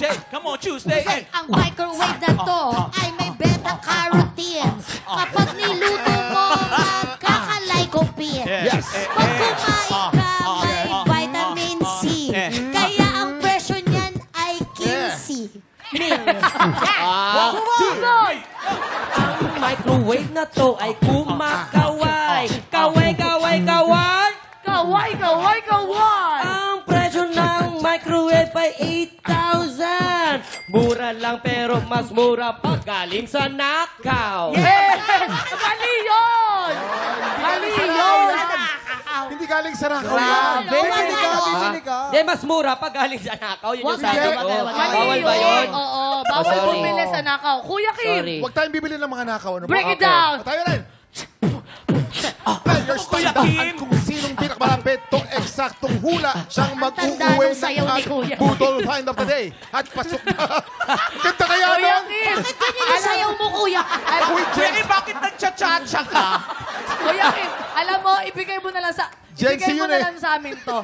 Tuesday. Come on, Tuesday. Kasi ang microwave na to ay may beta-carotenes. Kapag niluto mo, magkaka-lycopene. Yes. Pag kumain ka, may vitamin C. Kaya ang presyo niyan ay 15 mil. Sunod! Ang microwave na to ay kumakaway. Kaway, kaway, kaway! Kaway, kaway, kaway! Ang presyo ng microwave ay 8,000. Mura lang pero mas mura pag galing sa nakaw. Yes! Mali yun! Mali yun! Hindi galing sa nakaw Grabe. yan. Bibili ka, Wala. bibili ka. Di, mas mura pag galing sa nakaw. Yun yung Wag sabi na, ko. wag na. Mali Bawal ba yun? Oo, bawal sorry. bumili sa nakaw. Kuya Kim, Sorry. Huwag tayong bibili ng mga nakaw. Ano ba? break it down. Tayo rin. Players, tandaan kung sinong pinakamalapit tong eksaktong hula siyang tanda mag-uuwi nung sayaw ni Kuya. Budol Find of the Day. At pasok na. Ganda kaya Kuya nun? Kim, Bakit ganyan yung sayaw mo, kuya? Uy, Jen, Jenny, bakit nagcha-cha-cha ka? Kuya Kim, alam mo, ibigay mo na lang sa... Gen Z Ibigay mo yun na eh. lang sa amin to.